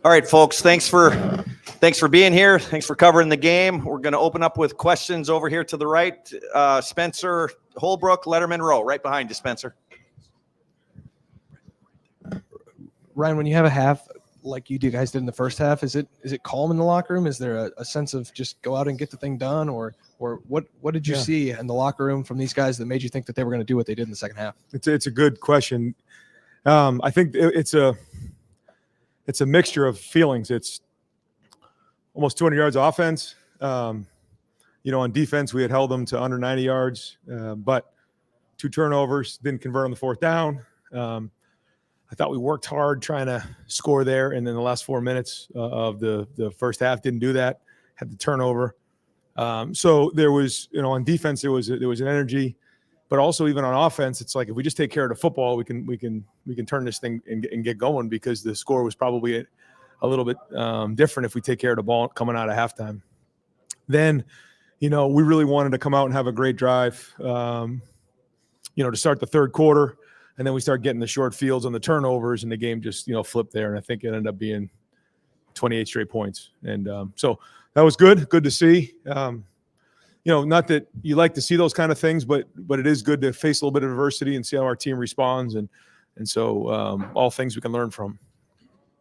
All right, folks, thanks for being here. Thanks for covering the game. We're going to open up with questions over here to the right. Spencer Holbrook, Letterman Row, right behind you, Spencer. Ryan, when you have a half like you guys did in the first half, is it calm in the locker room? Is there a sense of just go out and get the thing done, or what did you see in the locker room from these guys that made you think that they were going to do what they did in the second half? It's a good question. I think it's a mixture of feelings. It's almost 200 yards of offense. On defense, we had held them to under 90 yards, but 2 turnovers, didn't convert on the fourth down. I thought we worked hard trying to score there, and then the last 4 minutes of the first half didn't do that, had the turnover. So there was, on defense, there was an energy, but also even on offense, it's like if we just take care of the football, we can turn this thing and get going, because the score was probably a little bit different if we take care of the ball coming out of halftime. Then, we really wanted to come out and have a great drive, to start the third quarter, and then we start getting the short fields on the turnovers, and the game just flipped there, and I think it ended up being 28 straight points, and so that was good to see. Not that you like to see those kind of things, but it is good to face a little bit of adversity and see how our team responds. And so all things we can learn from.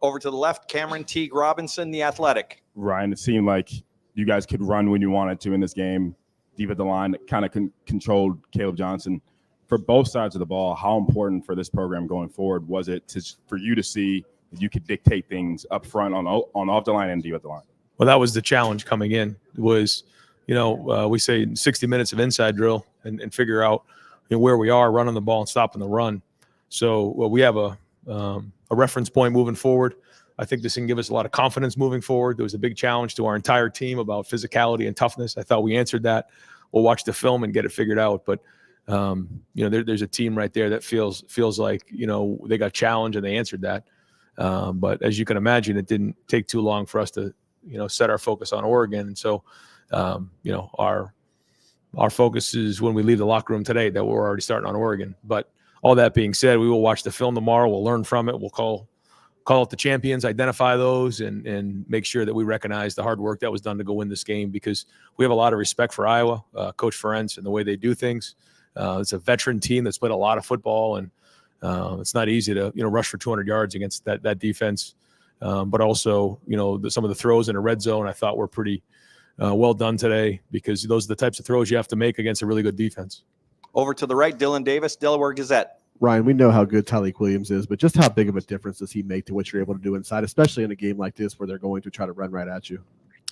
Over to the left, Cameron Teague Robinson, The Athletic. Ryan, it seemed like you guys could run when you wanted to in this game. Deep at the line, kind of controlled Caleb Johnson. For both sides of the ball, how important for this program going forward was it for you to see that you could dictate things up front on off the line and deep at the line? Well, that was the challenge coming in, was we say 60 minutes of inside drill and figure out where we are running the ball and stopping the run. So we have a reference point moving forward. I think this can give us a lot of confidence moving forward. There was a big challenge to our entire team about physicality and toughness. I thought we answered that. We'll watch the film and get it figured out. But there's a team right there that feels like they got challenged and they answered that. But as you can imagine, it didn't take too long for us to set our focus on Oregon. And so our focus is when we leave the locker room today that we're already starting on Oregon. But all that being said, we will watch the film tomorrow. We'll learn from it. We'll call out the champions, identify those, and make sure that we recognize the hard work that was done to go win this game, because we have a lot of respect for Iowa, Coach Ferentz, and the way they do things. It's a veteran team that's played a lot of football, and it's not easy to rush for 200 yards against that defense. But also, some of the throws in the red zone I thought were pretty well done today, because those are the types of throws you have to make against a really good defense. Over to the right, Dylan Davis, Delaware Gazette. Ryan, we know how good Tyleik Williams is, but just how big of a difference does he make to what you're able to do inside, especially in a game like this where they're going to try to run right at you?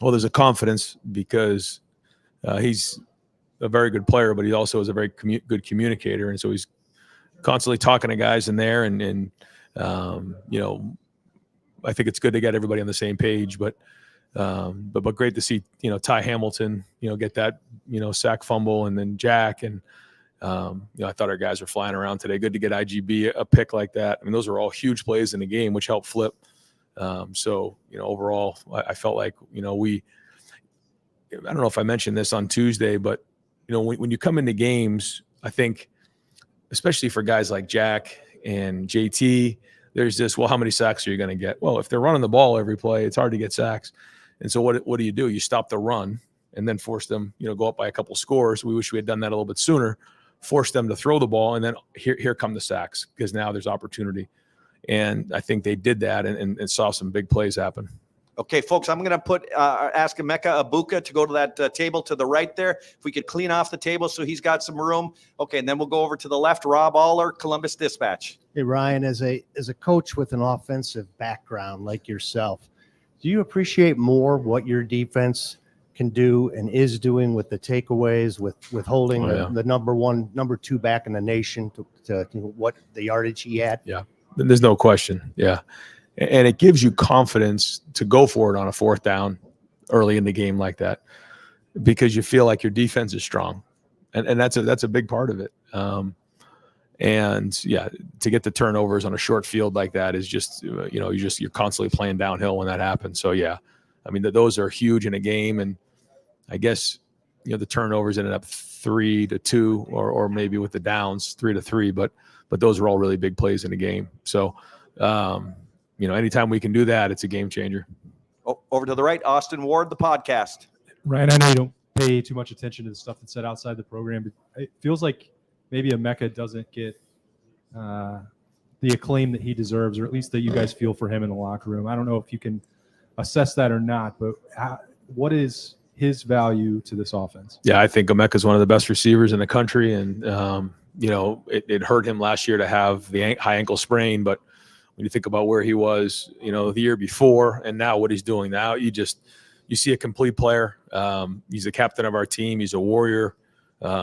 Well, there's a confidence, because he's a very good player, but he also is a very good communicator, and so he's constantly talking to guys in there, and I think it's good to get everybody on the same page, but great to see Ty Hamilton get that sack fumble, and then Jack, and I thought our guys were flying around today. Good to get IGB a pick like that. I mean, those are all huge plays in the game, which helped flip. So overall, I felt like I don't know if I mentioned this on Tuesday, but when you come into games, I think especially for guys like Jack and JT, there's this, well, how many sacks are you going to get? Well, if they're running the ball every play, it's hard to get sacks. And so what do? You stop the run and then force them, go up by a couple scores. We wish we had done that a little bit sooner, force them to throw the ball, and then here come the sacks, because now there's opportunity. And I think they did that and saw some big plays happen. Okay, folks, I'm going to ask Emeka Abuka to go to that table to the right there. If we could clean off the table so he's got some room. Okay, and then we'll go over to the left, Rob Aller, Columbus Dispatch. Hey, Ryan, as a coach with an offensive background like yourself, do you appreciate more what your defense can do and is doing with the takeaways, with holding the number 2 back in the nation to what the yardage he had? Yeah, there's no question. Yeah. And it gives you confidence to go for it on a fourth down early in the game like that, because you feel like your defense is strong, and that's a big part of it. And yeah, to get the turnovers on a short field like that is just you're constantly playing downhill when that happens. So yeah, I mean those are huge in a game, and I guess the turnovers ended up 3-2 or maybe with the downs 3-3, but those are all really big plays in the game. So. anytime we can do that, it's a game changer. Over to the right, Austin Ward, the podcast. Ryan, I know you don't pay too much attention to the stuff that's said outside the program, but it feels like maybe Emeka doesn't get the acclaim that he deserves, or at least that you guys feel for him in the locker room. I don't know if you can assess that or not, but what is his value to this offense? Yeah, I think Emeka is one of the best receivers in the country, and it hurt him last year to have the high ankle sprain, but when you think about where he was, the year before and now what he's doing now, you see a complete player. He's the captain of our team. He's a warrior.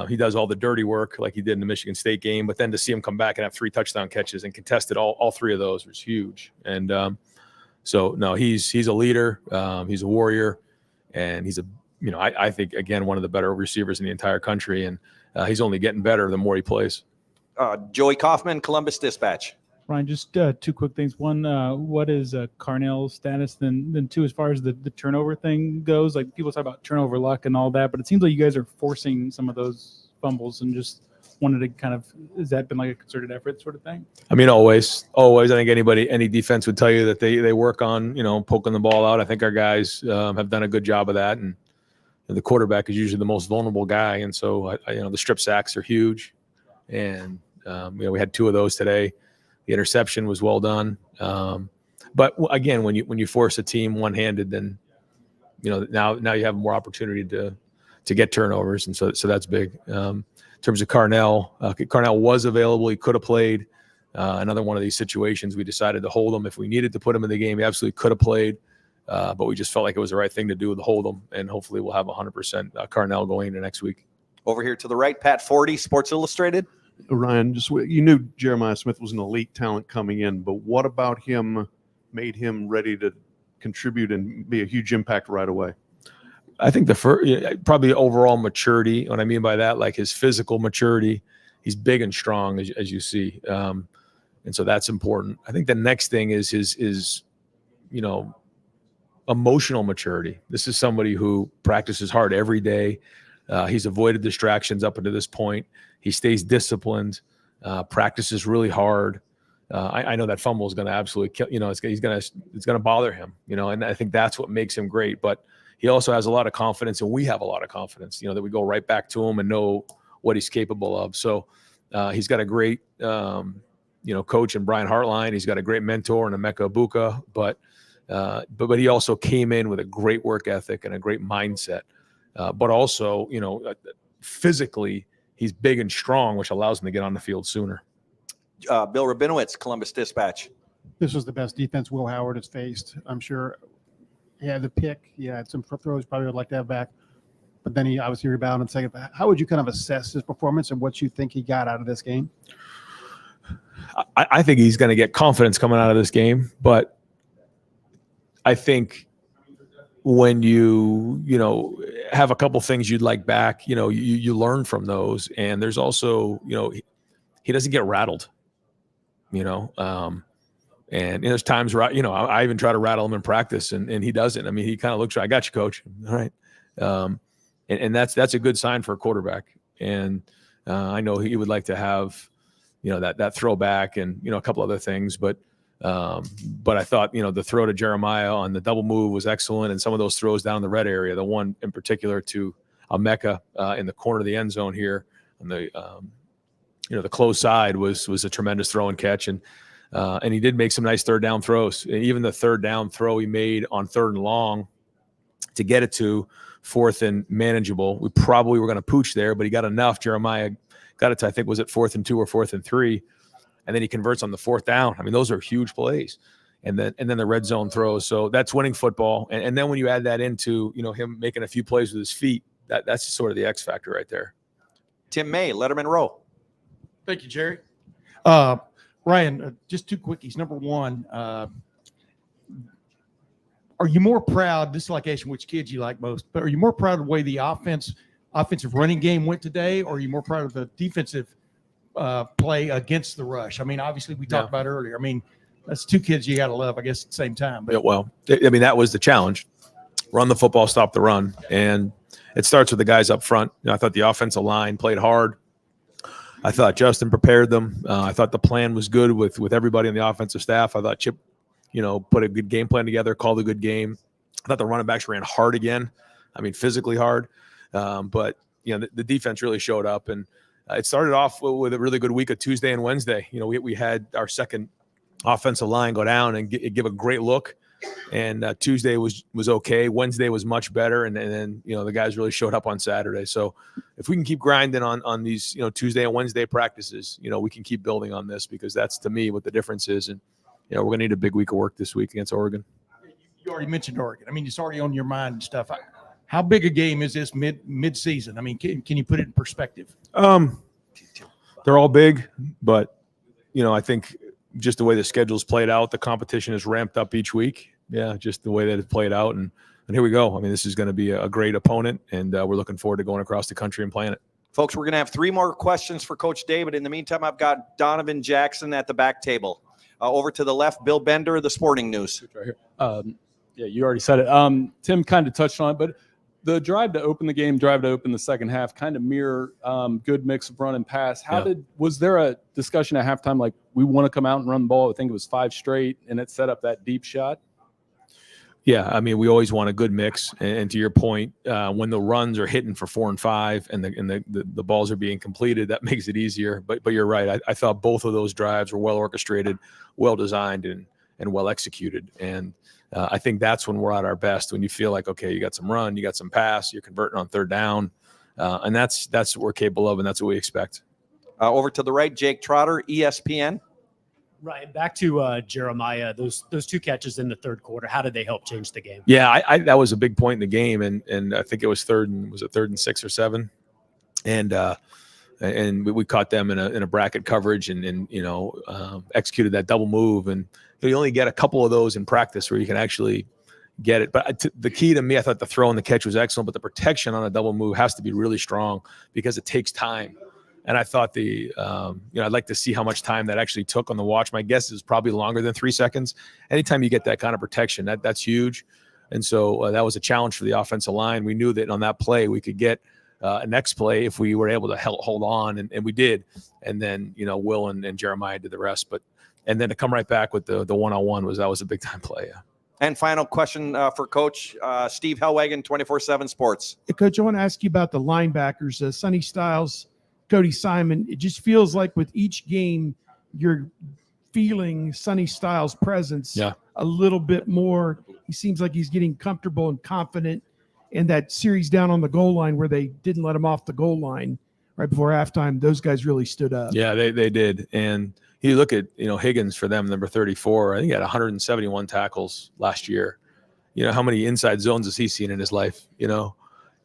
He does all the dirty work like he did in the Michigan State game, but then to see him come back and have 3 touchdown catches and contested all 3 of those was huge. And so no, he's a leader. He's a warrior, and he's I think again one of the better receivers in the entire country, and he's only getting better the more he plays. Joey Kaufman, Columbus Dispatch. Ryan, just 2 quick things. One, what is Carnell's status? Then 2, as far as the turnover thing goes, like people talk about turnover luck and all that, but it seems like you guys are forcing some of those fumbles, and just wanted to kind of, has that been like a concerted effort sort of thing? I mean, always. I think any defense would tell you that they work on, poking the ball out. I think our guys have done a good job of that, and the quarterback is usually the most vulnerable guy, and so the strip sacks are huge, and we had 2 of those today. The interception was well done, but again, when you force a team one-handed, then now you have more opportunity to get turnovers, and so that's big. In terms of Carnell was available; he could have played. Another one of these situations, we decided to hold him if we needed to put him in the game. He absolutely could have played, but we just felt like it was the right thing to do to hold him, and hopefully we'll have 100% Carnell going into next week. Over here to the right, Pat Forty, Sports Illustrated. Ryan, you knew Jeremiah Smith was an elite talent coming in, but what about him made him ready to contribute and be a huge impact right away? I think probably overall maturity. What I mean by that, like his physical maturity, he's big and strong, as you see, and so that's important. I think the next thing is his emotional maturity. This is somebody who practices hard every day. He's avoided distractions up until this point. He stays disciplined, practices really hard. I know that fumble is going to absolutely kill. It's going to bother him. And I think that's what makes him great. But he also has a lot of confidence, and we have a lot of confidence. That we go right back to him and know what he's capable of. So he's got a great, coach in Brian Hartline. He's got a great mentor in Emeka Ibuka. But he also came in with a great work ethic and a great mindset. But also, physically, he's big and strong, which allows him to get on the field sooner. Bill Rabinowitz, Columbus Dispatch. This was the best defense Will Howard has faced. I'm sure he had the pick. He had some throws probably would like to have back. But then he obviously rebounded and second. How would you kind of assess his performance and what you think he got out of this game? I think he's going to get confidence coming out of this game. But I think when you have a couple things you'd like back, you learn from those. And there's also, he doesn't get rattled, and there's times where, I even try to rattle him in practice and he doesn't. I mean, he kind of looks, I got you, coach. All right. And that's a good sign for a quarterback. And I know he would like to have, that throwback and, a couple other things, but I thought, the throw to Jeremiah on the double move was excellent. And some of those throws down the red area, the one in particular to Emeka in the corner of the end zone here on the close side was a tremendous throw and catch. And he did make some nice third down throws. And even the third down throw he made on 3rd and long to get it to 4th and manageable. We probably were going to pooch there, but he got enough. Jeremiah got it to, I think, was it 4th and 2 or 4th and 3. And then he converts on the 4th down. I mean, those are huge plays. And then the red zone throws. So that's winning football. And then when you add that into, him making a few plays with his feet, that's sort of the X factor right there. Tim May, Letterman Row. Thank you, Jerry. Ryan, just 2 quickies. Number one, are you more proud, this is like asking which kids you like most, but are you more proud of the way the offensive running game went today, or are you more proud of the defensive play against the rush? I mean, obviously we talked about earlier. I mean, that's 2 kids you got to love, I guess, at the same time. But that was the challenge. Run the football, stop the run. And it starts with the guys up front. I thought the offensive line played hard. I thought Justin prepared them. I thought the plan was good with everybody on the offensive staff. I thought Chip put a good game plan together, called a good game. I thought the running backs ran hard again. I mean, physically hard. But the defense really showed up, and it started off with a really good week of Tuesday and Wednesday. We had our second offensive line go down and give a great look. And Tuesday was okay. Wednesday was much better. And then, the guys really showed up on Saturday. So if we can keep grinding on these, Tuesday and Wednesday practices, we can keep building on this, because that's, to me, what the difference is. And, we're going to need a big week of work this week against Oregon. You already mentioned Oregon. I mean, it's already on your mind and stuff. How big a game is this mid-season? I mean, can you put it in perspective? They're all big, but, I think just the way the schedule's played out, the competition is ramped up each week. Yeah, just the way that it played out. And here we go. I mean, this is going to be a great opponent, and we're looking forward to going across the country and playing it. Folks, we're going to have 3 more questions for Coach David. In the meantime, I've got Donovan Jackson at the back table. Over to the left, Bill Bender, the Sporting News. Right here. Yeah, you already said it. Tim kind of touched on it, but the drive to open the game, drive to open the second half, kind of mirror good mix of run and pass. Was there a discussion at halftime like, we want to come out and run the ball? I think it was 5 straight, and it set up that deep shot. Yeah, I mean, we always want a good mix. And to your point, when the runs are hitting for 4 and 5 and the balls are being completed, that makes it easier. But you're right. I thought both of those drives were well orchestrated, well designed, and well executed. And I think that's when we're at our best, when you feel like, okay, you got some run, you got some pass, you're converting on third down. And that's what we're capable of, and that's what we expect. Over to the right, Jake Trotter, ESPN. Right. Back to Jeremiah, those 2 catches in the third quarter, how did they help change the game? Yeah, I that was a big point in the game, and I think it was third and 6 or 7, and we caught them in a bracket coverage and executed that double move, and you only get a couple of those in practice where you can actually get it. But the key to me, I thought the throw and the catch was excellent, but the protection on a double move has to be really strong because it takes time. And I thought I'd like to see how much time that actually took on the watch. My guess is probably longer than 3 seconds. Anytime you get that kind of protection, that's huge. And so that was a challenge for the offensive line. We knew that on that play we could get a next play if we were able to hold on, and we did. And then Will and Jeremiah did the rest. And then to come right back with the one-on-one was a big time play. Yeah. And final question for Coach Steve Hellwagon, 24/7 Sports. Coach, I want to ask you about the linebackers, Sonny Styles, Cody Simon. It just feels like with each game, you're feeling Sonny Styles' presence a little bit more. He seems like he's getting comfortable and confident. And that series down on the goal line where they didn't let him off the goal line right before halftime, those guys really stood up. Yeah, they did. And you look at Higgins for them, number 34. I think he had 171 tackles last year. How many inside zones has he seen in his life?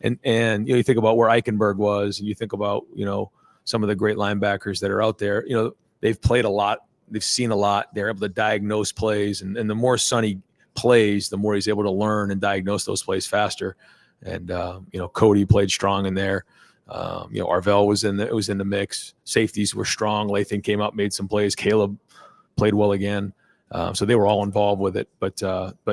And you think about where Eichenberg was, and you think about some of the great linebackers that are out there. They've played a lot, they've seen a lot. They're able to diagnose plays, and the more Sonny plays, the more he's able to learn and diagnose those plays faster. And Cody played strong in there. Arvell was in the mix. Safeties were strong. Lathan came up, made some plays. Caleb played well again. So they were all involved with it. But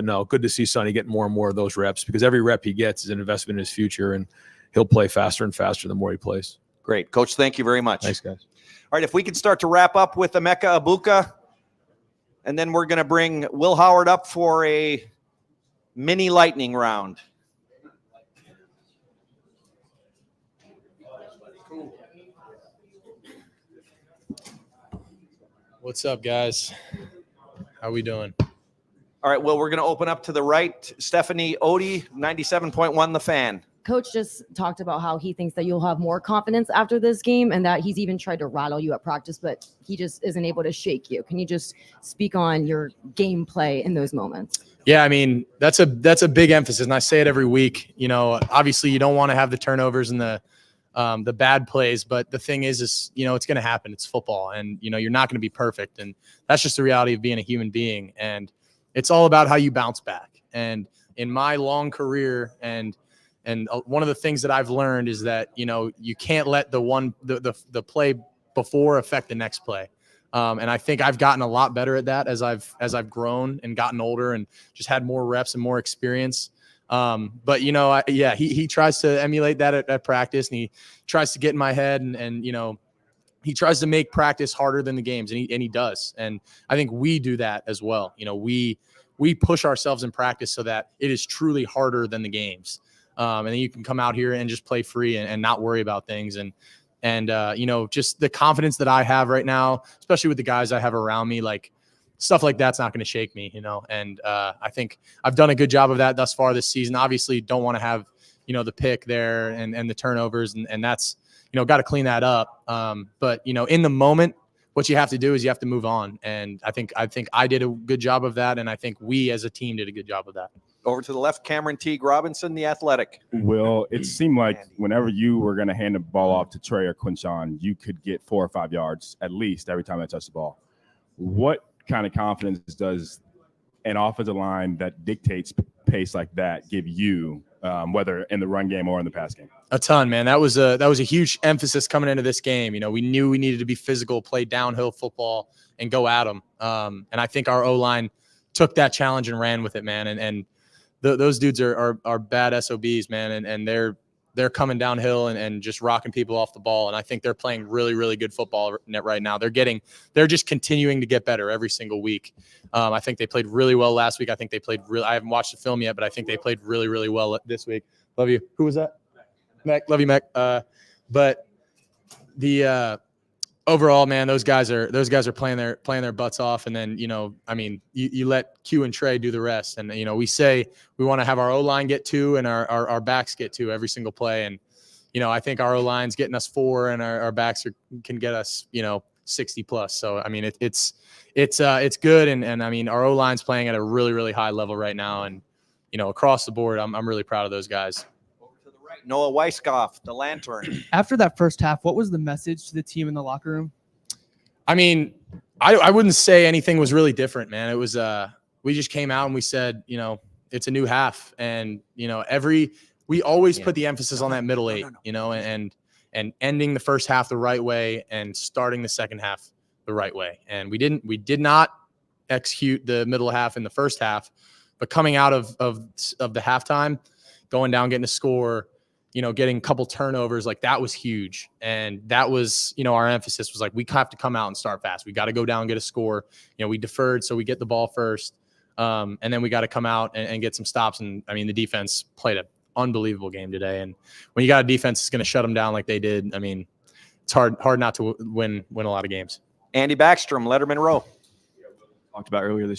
no, good to see Sonny get more and more of those reps, because every rep he gets is an investment in his future, and he'll play faster and faster the more he plays. Great. Coach, thank you very much. Thanks, guys. All right, if we can start to wrap up with Emeka Egbuka, and then we're going to bring Will Howard up for a mini lightning round. What's up, guys? How we doing? All right, Will, we're going to open up to the right. Stephanie Odie, 97.1 The Fan. Coach just talked about how he thinks that you'll have more confidence after this game, and that he's even tried to rattle you at practice, but he just isn't able to shake you. Can you just speak on your gameplay in those moments? Yeah, I mean, that's a big emphasis, and I say it every week. Obviously you don't want to have the turnovers and the bad plays, but the thing is it's going to happen. It's football, and you're not going to be perfect, and that's just the reality of being a human being. And it's all about how you bounce back. And in my long career, and one of the things that I've learned is that you can't let the play before affect the next play. And I think I've gotten a lot better at that as I've grown and gotten older and just had more reps and more experience. But he tries to emulate that at practice, and he tries to get in my head and he tries to make practice harder than the games, and he does. And I think we do that as well. You know, we push ourselves in practice so that it is truly harder than the games. And then you can come out here and just play free and not worry about things. And you know, just the confidence that I have right now, especially with the guys I have around me, like stuff like that's not going to shake me, you know. And I think I've done a good job of that thus far this season. Obviously, don't want to have, you know, the pick there and the turnovers, and that's, you know, got to clean that up. But, you know, in the moment, what you have to do is you have to move on. And I think I did a good job of that. And I think we as a team did a good job of that. Over to the left, Cameron Teague Robinson, the Athletic. Will, it seemed like whenever you were going to hand the ball off to Trey or Quinshawn, you could get 4 or 5 yards at least every time they touched the ball. What kind of confidence does an offensive line that dictates pace like that give you, whether in the run game or in the pass game? A ton, man. That was a huge emphasis coming into this game. You know, we knew we needed to be physical, play downhill football, and go at them. And I think our O-line took that challenge and ran with it, man. And those dudes are bad SOBs, man. And they're coming downhill and just rocking people off the ball. And I think they're playing really, really good football right now. They're just continuing to get better every single week. I think they played really well last week. I think they played I haven't watched the film yet, but I think they played really, really well this week. Love you. Who was that? Mac. Love you, Mac. But the overall, man, those guys are playing their butts off. And then, you know, I mean, you let Q and Trey do the rest. And, you know, we say we want to have our O-line get 2 and our backs get 2 every single play. And, you know, I think our O-line's getting us 4 and our backs can get us, you know, 60 plus. So, I mean, it's good. And I mean, our O-line's playing at a really, really high level right now. And, you know, across the board, I'm really proud of those guys. Noah Weiskopf, the Lantern. After that first half, what was the message to the team in the locker room? I mean, I wouldn't say anything was really different, man. It was we just came out and we said, you know, it's a new half, and you know, we always put the emphasis on that middle 8, you know, and ending the first half the right way and starting the second half the right way. And we did not execute the middle half in the first half, but coming out of the halftime, going down, getting a score, you know, getting a couple turnovers, like that was huge. And that was, you know, our emphasis was like, we have to come out and start fast. We got to go down and get a score. You know, we deferred, so we get the ball first. And then we got to come out and get some stops. And I mean, the defense played an unbelievable game today. And when you got a defense that's going to shut them down like they did, I mean, it's hard not to win a lot of games. Andy Backstrom, Letterman Row. Talked about earlier this